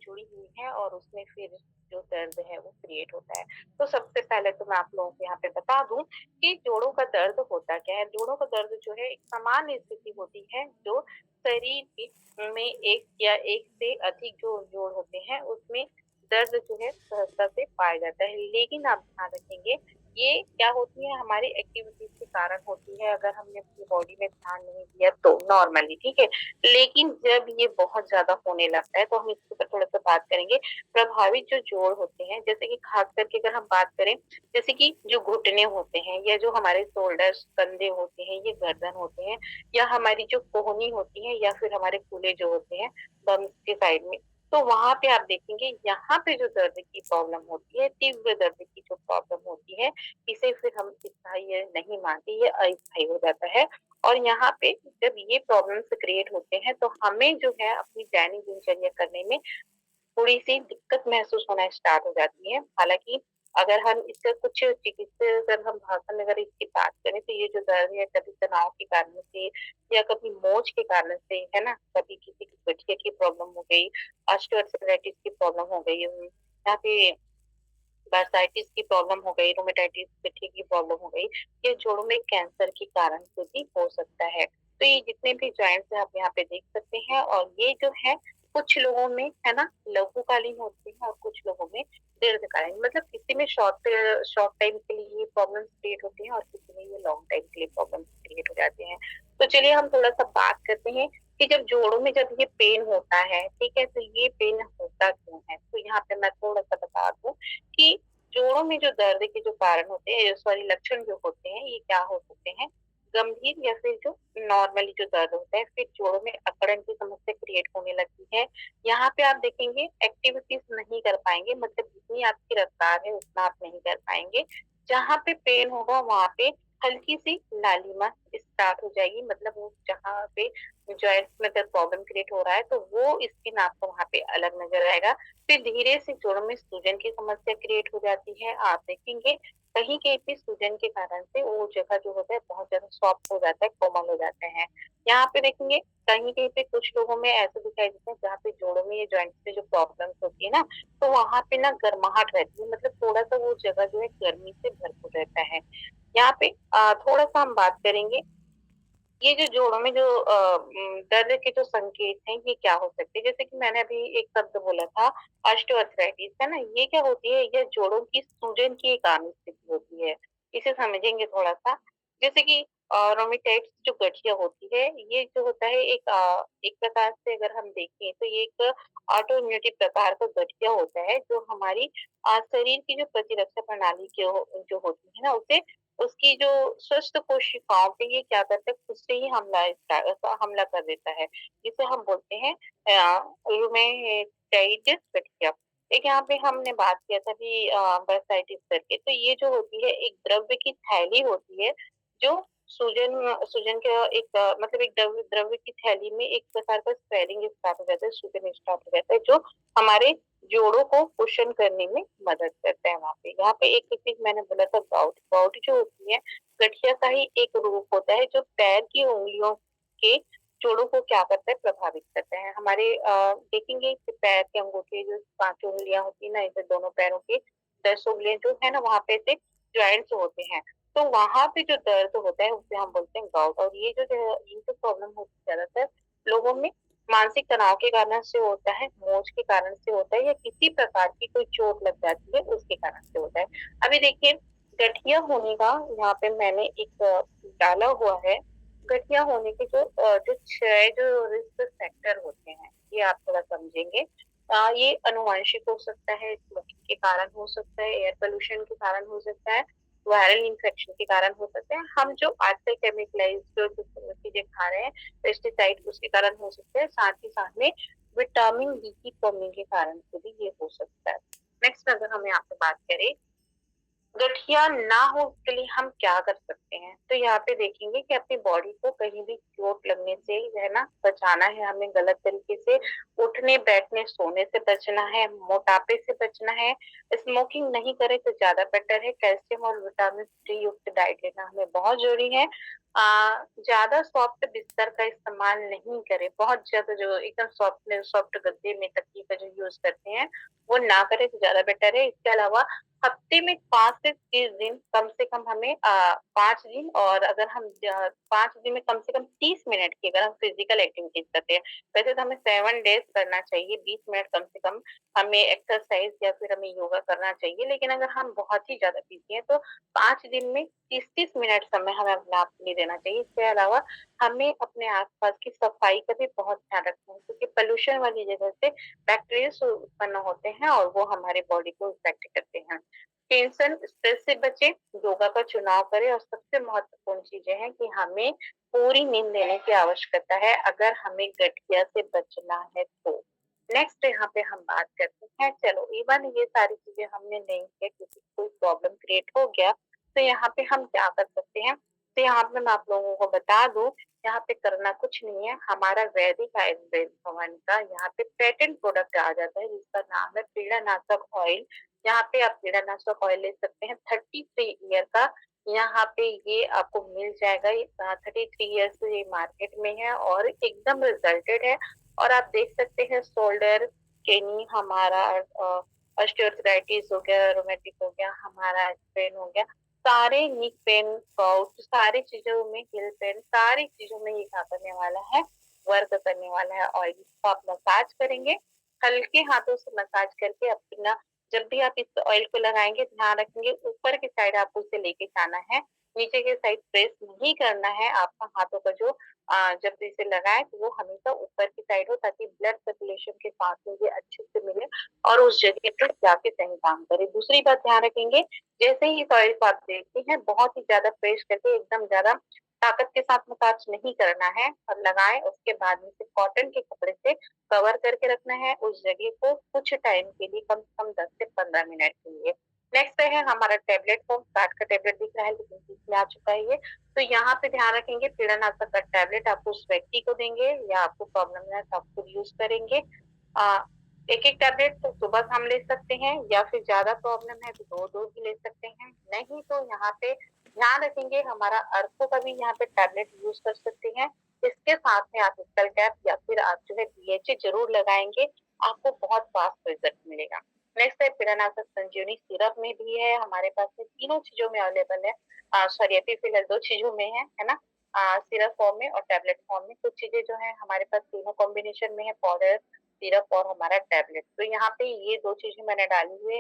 जुड़ी हुई हैं और उसमें फिर जो दर्द है वो क्रिएट होता है। तो सबसे पहले तो मैं आप लोगों को यहाँ पे बता दूँ कि जोड़ों का दर्द होता क्या है? जोड़ों का दर्द जो है एक सामान्य स्थिति होती है जो शरीर के में एक या एक से अधिक जो जोड़ होते हैं उसमें दर्द जो है सहजता से पाया जाता है। लेकिन आप ध्यान रखेंगे ये क्या होती है हमारी एक्टिविटीज़ के कारण होती है अगर हमने अपनी बॉडी में ध्यान नहीं दिया तो नॉर्मली, ठीक है? लेकिन जब ये बहुत ज़्यादा होने लगता है तो हम इसके ऊपर थोड़ा-सा बात करेंगे। प्रभावित जो जोड़ होते हैं जैसे कि ख़ास करके अगर हम बात करें जैसे कि जो घुटने होते हैं या जो हमारे शोल्डर्स, कंधे होते हैं, ये गर्दन होते हैं या हमारी जो कोहनी होती है या फिर हमारे कूल्हे जो होते हैं बम्स के साइड में, तो वहाँ पे आप देखेंगे यहाँ पे जो दर्द की प्रॉब्लम होती है, तीव्र दर्द की जो प्रॉब्लम होती है, इसे फिर हम स्थायी नहीं मानते, ये अस्थायी हो जाता है। और यहाँ पे जब ये प्रॉब्लम्स क्रिएट होते हैं तो हमें जो है अपनी दैनिक दिनचर्या करने में थोड़ी-सी दिक्कत महसूस होना स्टार्ट हो जाती है। हालाँकि अगर हम इसका कुछ चिकित्सीय अगर हम भाषा में अगर इसकी बात करें तो ये जो दर्द है कभी तनाव के कारण से या कभी मोच के कारण से, है ना? कभी किसी की गठिया की प्रॉब्लम हो गई, ऑस्टियोआर्थराइटिस की प्रॉब्लम हो गई, यहाँ पे बर्साइटिस की प्रॉब्लम हो गई, रूमेटाइटिस गठिया की प्रॉब्लम हो गई, ये जोड़ों में कैंसर के कारण से भी हो सकता है। तो ये जितने भी जॉइंट्स हैं आप यहाँ पे देख सकते हैं और ये जो है कुछ लोगों में है ना लघुकालीन होती है और कुछ लोगों में दीर्घकालीन मतलब किसी में शॉर्ट टाइम के लिए ये प्रॉब्लम्स क्रिएट होती हैं और किसी में ये लॉन्ग टाइम के लिए प्रॉब्लम्स क्रिएट हो जाते हैं। तो चलिए हम थोड़ा-सा बात करते हैं कि जब जोड़ों में जब ये पेन होता है, ठीक है? तो ये पेन होता क्यों है? तो यहाँ पे मैं थोड़ा-सा बता दूँ कि जोड़ों में जो दर्द के जो कारण होते हैं सॉरी लक्षण जो होते हैं ये क्या हो सकते हैं गंभीर या फिर जो नॉर्मली जो दर्द होता है फिर जोड़ों में अकड़न की समस्या क्रिएट होने लगती है। यहाँ पे आप देखेंगे एक्टिविटीज नहीं कर पाएंगे मतलब जितनी आपकी रफ्तार है उतना आप नहीं कर पाएंगे। जहाँ पे पेन होगा वहाँ पे हल्की सी लालिमा स्टार्ट हो जाएगी मतलब वो जहाँ पे जॉइंट्स में अगर प्रॉब्लम क्रिएट हो रहा है तो वो स्किन आपको वहाँ पे अलग नजर आएगा। फिर धीरे से जोड़ों में सूजन की समस्या क्रिएट हो जाती है। आप देखेंगे कहीं-कहीं पे सूजन के कारण से वो जगह जो होता है बहुत ज़्यादा सॉफ्ट हो जाता है, कोमल हो जाते हैं। यहाँ पे देखेंगे कहीं-कहीं पे कुछ लोगों में ऐसा दिखाई देता है जहाँ पे जोड़ों में ये जॉइंट्स में जो प्रॉब्लम्स होती है ना, तो वहाँ पे ना गर्माहट रहती है मतलब थोड़ा-सा वो जगह जो है गर्मी से भरपूर रहता है। यहाँ पे थोड़ा-सा हम बात करेंगे ये जो जोड़ों में जो दर्द के जो संकेत हैं ये क्या हो सकते हैं? जैसे कि मैंने अभी एक शब्द बोला था ऑस्टियोआर्थराइटिस है ना? ये क्या होती है? ये जोड़ों की सूजन की एक आम स्थिति होती है। इसे समझेंगे थोड़ा-सा। जैसे कि रोमेटाइड्स जो गठिया होती है ये जो होता है एक प्रकार से अगर हम देखें तो ये एक ऑटो इम्यूनिटी प्रकार का गठिया होता है जो हमारी शरीर की जो प्रतिरक्षा प्रणाली जो होती है ना उसे उसकी जो स्वस्थ कोशिकाओं पे ये क्या करता है खुद से ही हमला कर देता है, जिसे हम बोलते हैं रूमेटाइड गठिया। एक यहाँ पे हमने बात किया था कि बर्साइटिस करके, तो ये जो होती है एक द्रव्य की थैली होती है, जो सूजन सूजन का एक मतलब एक द्रव्य की थैली में एक प्रकार का स्वेलिंग स्टार्ट हो जाता है, सूजन स्टार्ट हो जाता है, जो हमारे जोड़ों को कुशन करने में मदद करता है वहाँ पे। यहाँ पे एक चीज़ मैंने बोला था गाउट, गाउट जो होती है गठिया का ही एक रूप होता है जो पैर की उँगलियों के जोड़ों को क्या करता है प्रभावित करता है। हमारे देखेंगे कि पैर के अंगूठे जो 5 उँगलियाँ होती है ना इधर दोनों पैरों के 10 उँगलियाँ जो है ना वहाँ पे ऐसे जॉइंट्स होते हैं। तो वहाँ पे जो दर्द होता है उसे हम बोलते हैं गाउट और ये जो प्रॉब्लम होती है ज़्यादातर लोगों में मानसिक तनाव के कारण से होता है, मोच के कारण से होता है या किसी प्रकार की कोई चोट लग जाती है उसके कारण से होता है। अभी देखिए गठिया होने का यहाँ पे मैंने एक डाला हुआ है। गठिया होने के जो 6 जो रिस्क फैक्टर होते हैं, ये आप थोड़ा समझेंगे। ये आनुवंशिक हो सकता है, स्मोकिंग के कारण हो सकता है, एयर पॉल्यूशन के कारण हो सकता है, वायरल इन्फेक्शन के कारण हो सकता है। हम जो आजकल केमिकलाइज़्ड जो चीज़ें खा रहे हैं पेस्टिसाइड उसके कारण हो सकता है, साथ ही साथ में विटामिन डी की कमी के कारण से भी ये हो सकता है। नेक्स्ट अगर हम यहाँ पे बात करें गठिया ना हो उसके लिए हम क्या कर सकते हैं? तो यहाँ पे देखेंगे कि अपनी बॉडी को कहीं भी चोट लगने से है ना बचाना है, हमें गलत तरीके से उठने, बैठने, सोने से बचना है, मोटापे से बचना है, स्मोकिंग नहीं करें तो ज़्यादा बेटर है, कैल्शियम और विटामिन डी युक्त डाइट लेना हमें बहुत ज़रूरी है। ज़्यादा सॉफ्ट बिस्तर का इस्तेमाल नहीं करें, बहुत ज़्यादा जो एकदम सॉफ्ट सॉफ्ट गद्दे में तकिए का जो यूज़ करते हैं, वो ना करें तो ज़्यादा बेटर है। इसके अलावा हफ्ते में 5 से 30 दिन कम से कम हमें 5 दिन, और अगर हम 5 दिन में कम से कम 30 मिनट की अगर हम फिज़िकल एक्टिविटीज़ करते हैं, वैसे तो हमें 7 डेज़ करना चाहिए, 20 मिनट कम से कम हमें एक्सरसाइज़ या फिर हमें योगा करना चाहिए। लेकिन अगर हम बहुत ही ज़्यादा बिज़ी हैं, तो 5 दिन में 30-30 मिनट समय हमें अपने आप के लिए देना चाहिए। इसके अलावा हमें अपने आस-पास की सफाई का भी बहुत ध्यान रखना है, क्योंकि पॉल्यूशन वाली जगह से बैक्टीरिया उत्पन्न होते हैं और वो हमारे बॉडी को इफ़ेक्ट करते हैं। टेंशन, स्ट्रेस से बचें, योगा का चुनाव करें, और सबसे महत्वपूर्ण चीज़ें हैं कि हमें पूरी नींद लेने की आवश्यकता है, अगर हमें गठिया से बचना है तो। नेक्स्ट यहाँ पे हम बात करते हैं, चलो इवन ये सारी चीज़ें हमने नहीं किया, किसी को कोई प्रॉब्लम क्रिएट हो गया, तो यहाँ पे हम क्या कर सकते हैं? तो यहाँ पे मैं आप लोगों को बता दूँ, यहाँ पे करना कुछ नहीं है, हमारा वैदिक आयुर्वेद भवन का यहाँ पे पेटेंट प्रोडक्ट आ जाता है, जिसका नाम है पीड़ानाशक ऑयल। यहाँ पे आप पीड़ानाशक ऑयल ले सकते हैं 33 ईयर का। यहाँ पे ये आपको मिल जाएगा, ये 33 ईयर से ये मार्केट में है और एकदम रिजल्टेड है। और आप देख सकते हैं शोल्डर, केनी हमारा, ऑस्टियोआर्थराइटिस हो गया, रोमेटिक हो गया, हमारा पेन हो गया, सारे नी पेन, गाउट, सारी चीज़ों में, हिल पेन, सारी चीज़ों में ये क्या करने वाला है, वर्क करने वाला है ऑयल। इसको आप मसाज करेंगे, हल्के हाथों से मसाज करके अपना, जब भी आप इस ऑयल को लगाएँगे ध्यान रखेंगे ऊपर की साइड आपको उसे लेके जाना है, नीचे की साइड प्रेस नहीं करना है। आपका हाथों का जो जब भी इसे लगाएँ तो वो हमेशा ऊपर की साइड हो, ताकि ब्लड सर्कुलेशन के साथ में ये अच्छे से मिले और उस जगह पे जाके सही काम करे। दूसरी बात ध्यान रखेंगे, जैसे ही इस ऑयल को आप देखते हैं, बहुत ही ज़्यादा प्रेस करके एकदम ज़्यादा ताकत के साथ मसाज नहीं करना है, और लगाएँ उसके बाद में इसे कॉटन के कपड़े से कवर करके रखना है उस जगह को कुछ टाइम के लिए, कम से कम 10 से 15 मिनट के लिए। नेक्स्ट है हमारा टैबलेट फॉर्म, 60 का टैबलेट दिख रहा है लेकिन 30 में आ चुका है ये। तो यहाँ पे ध्यान रखेंगे, पीड़ानाशक का टैबलेट आप उस व्यक्ति को देंगे या आपको प्रॉब्लम है तो आप खुद यूज़ करेंगे। अ, एक-एक टैबलेट तो सुबह हम ले सकते हैं, या फिर ज़्यादा प्रॉब्लम है तो 2-2 भी ले सकते हैं। नहीं तो यहाँ पे ध्यान रखेंगे, हमारा अर्थो का भी यहाँ पे टैबलेट यूज़ कर सकते हैं। इसके साथ में आप स्कल कैप या फिर आप जो है BHA ज़रूर लगाएँगे, आपको बहुत फास्ट रिज़ल्ट मिलेगा। नेक्स्ट है पीड़ानाशक संजीवनी, सिरप में भी है हमारे पास में, तीनों चीज़ों में अवेलेबल है। सॉरी, अभी फिलहाल 2 चीज़ों में है ना? सिरप फॉर्म में और टैबलेट फॉर्म में। कुछ चीज़ें जो है हमारे पास तीनों कॉम्बिनेशन में है, पाउडर, सिरप और हमारा टैबलेट। तो यहाँ पे ये 2 चीज़ें मैंने डाली हुई है।